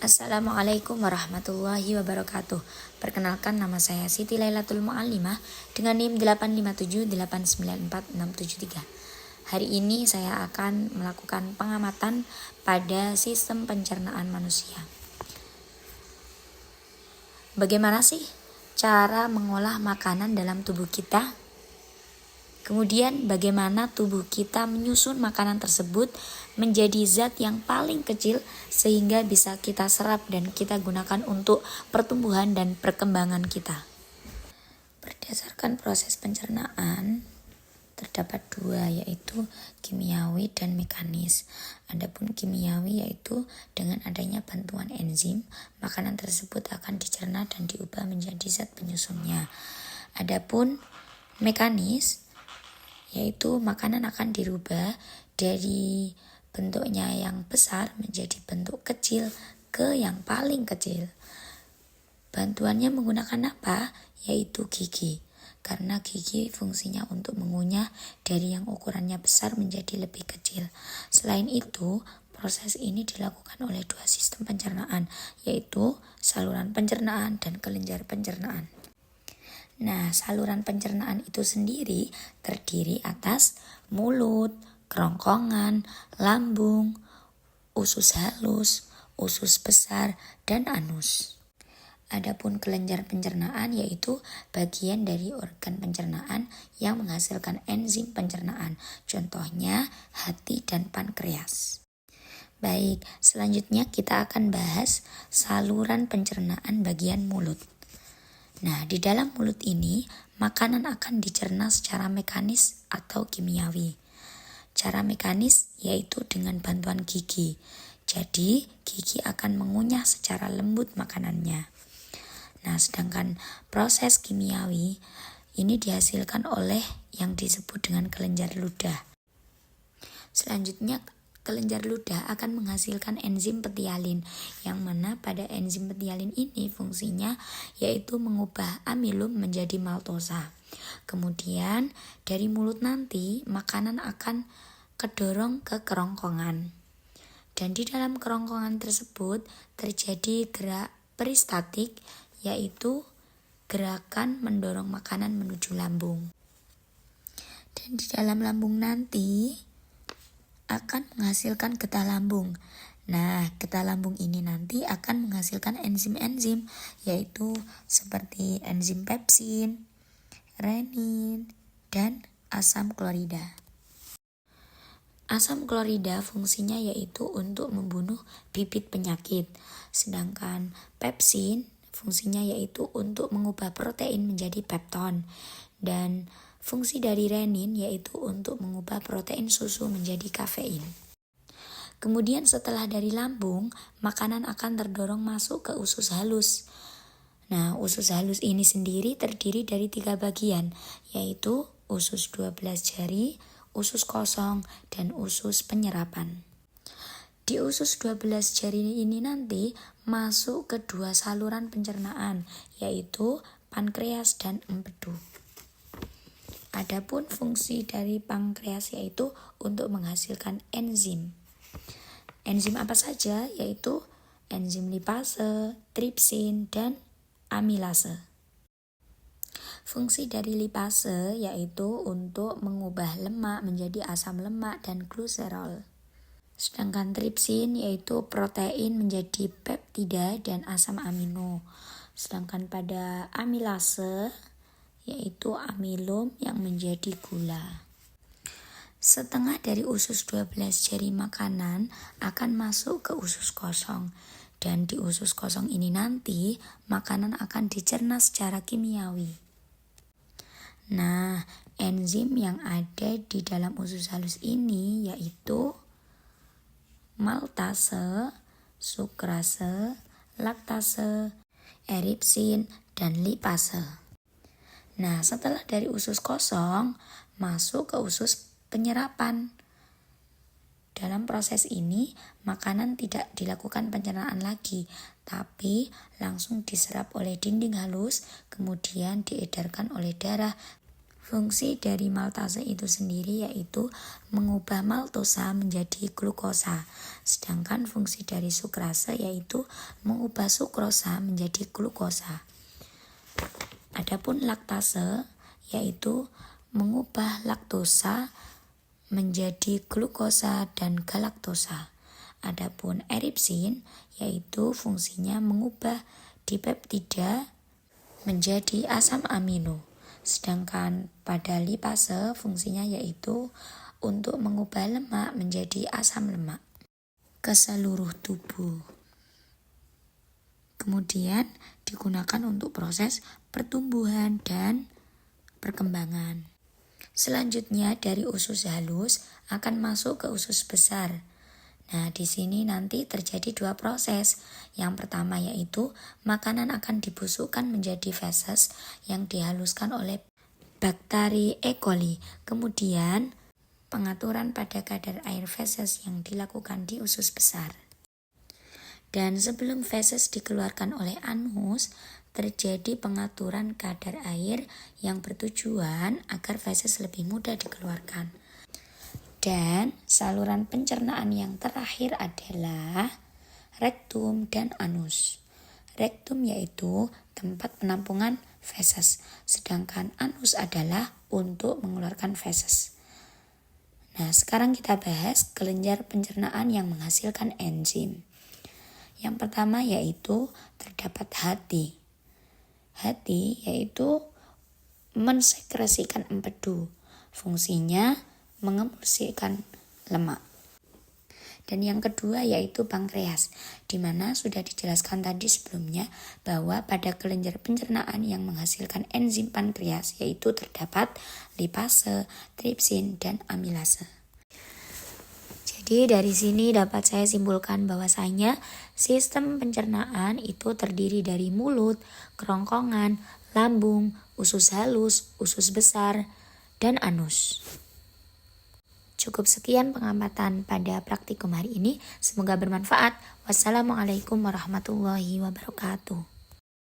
Assalamualaikum warahmatullahi wabarakatuh. Perkenalkan, nama saya Siti Lailatul Mu'allimah dengan NIM 857894673. Hari ini saya akan melakukan pengamatan pada sistem pencernaan manusia. Bagaimana sih cara mengolah makanan dalam tubuh kita? Kemudian bagaimana tubuh kita menyusun makanan tersebut menjadi zat yang paling kecil sehingga bisa kita serap dan kita gunakan untuk pertumbuhan dan perkembangan kita. Berdasarkan proses pencernaan terdapat dua, yaitu kimiawi dan mekanis. Adapun kimiawi yaitu dengan adanya bantuan enzim, makanan tersebut akan dicerna dan diubah menjadi zat penyusunnya. Adapun mekanis yaitu makanan akan dirubah dari bentuknya yang besar menjadi bentuk kecil ke yang paling kecil. Bantuannya menggunakan apa? Yaitu gigi. Karena gigi fungsinya untuk mengunyah dari yang ukurannya besar menjadi lebih kecil. Selain itu, proses ini dilakukan oleh dua sistem pencernaan, yaitu saluran pencernaan dan kelenjar pencernaan. Nah, saluran pencernaan itu sendiri terdiri atas mulut, kerongkongan, lambung, usus halus, usus besar, dan anus. Adapun kelenjar pencernaan yaitu bagian dari organ pencernaan yang menghasilkan enzim pencernaan, contohnya hati dan pankreas. Baik, selanjutnya kita akan bahas saluran pencernaan bagian mulut. Nah, di dalam mulut ini, makanan akan dicerna secara mekanis atau kimiawi. Cara mekanis yaitu dengan bantuan gigi. Jadi, gigi akan mengunyah secara lembut makanannya. Nah, sedangkan proses kimiawi ini dihasilkan oleh yang disebut dengan kelenjar ludah. Selanjutnya, kelenjar ludah akan menghasilkan enzim petialin, yang mana pada enzim petialin ini fungsinya yaitu mengubah amilum menjadi maltosa. Kemudian dari mulut nanti makanan akan kedorong ke kerongkongan. Dan di dalam kerongkongan tersebut terjadi gerak peristatik, yaitu gerakan mendorong makanan menuju lambung. Dan di dalam lambung nanti akan menghasilkan getah lambung. Nah, getah lambung ini nanti akan menghasilkan enzim-enzim, yaitu seperti enzim pepsin, renin, dan asam klorida. Asam klorida fungsinya yaitu untuk membunuh bibit penyakit, sedangkan pepsin fungsinya yaitu untuk mengubah protein menjadi pepton, dan fungsi dari renin yaitu untuk mengubah protein susu menjadi kafein. Kemudian setelah dari lambung, makanan akan terdorong masuk ke usus halus. Nah, usus halus ini sendiri terdiri dari 3 bagian, yaitu usus 12 jari, usus kosong, dan usus penyerapan. Di usus 12 jari ini nanti masuk ke 2 saluran pencernaan, yaitu pankreas dan empedu. Adapun fungsi dari pankreas yaitu untuk menghasilkan enzim. Enzim apa saja? Yaitu enzim lipase, tripsin, dan amilase. Fungsi dari lipase yaitu untuk mengubah lemak menjadi asam lemak dan gluserol. Sedangkan tripsin yaitu protein menjadi peptida dan asam amino. Sedangkan pada amilase yaitu amilum yang menjadi gula. Setengah dari usus 12 jari makanan akan masuk ke usus kosong. Dan di usus kosong ini nanti makanan akan dicerna secara kimiawi. Nah, enzim yang ada di dalam usus halus ini yaitu maltase, sukrase, laktase, eripsin, dan lipase. Nah, setelah dari usus kosong, masuk ke usus penyerapan. Dalam proses ini, makanan tidak dilakukan pencernaan lagi, tapi langsung diserap oleh dinding halus, kemudian diedarkan oleh darah Fungsi dari maltase itu sendiri yaitu mengubah maltosa menjadi glukosa, sedangkan fungsi dari sukrase yaitu mengubah sukrosa menjadi glukosa. Adapun laktase yaitu mengubah laktosa menjadi glukosa dan galaktosa. Adapun eripsin yaitu fungsinya mengubah dipeptida menjadi asam amino. Sedangkan pada lipase fungsinya yaitu untuk mengubah lemak menjadi asam lemak ke seluruh tubuh. Kemudian digunakan untuk proses pertumbuhan dan perkembangan. Selanjutnya dari usus halus akan masuk ke usus besar. Nah, di sini nanti terjadi dua proses. Yang pertama yaitu makanan akan dibusukkan menjadi feses yang dihaluskan oleh bakteri E. coli. Kemudian pengaturan pada kadar air feses yang dilakukan di usus besar. Dan sebelum feses dikeluarkan oleh anus, terjadi pengaturan kadar air yang bertujuan agar feses lebih mudah dikeluarkan. Dan saluran pencernaan yang terakhir adalah rektum dan anus. Rektum yaitu tempat penampungan feses, sedangkan anus adalah untuk mengeluarkan feses. Nah, sekarang kita bahas kelenjar pencernaan yang menghasilkan enzim. Yang pertama yaitu terdapat hati. Hati yaitu mensekresikan empedu. Fungsinya mengemulsikan lemak. Dan yang kedua yaitu pankreas, di mana sudah dijelaskan tadi sebelumnya bahwa pada kelenjar pencernaan yang menghasilkan enzim pankreas yaitu terdapat lipase, tripsin, dan amilase. Jadi dari sini dapat saya simpulkan bahwasanya sistem pencernaan itu terdiri dari mulut, kerongkongan, lambung, usus halus, usus besar, dan anus. Cukup sekian pengamatan pada praktikum hari ini. Semoga bermanfaat. Wassalamualaikum warahmatullahi wabarakatuh.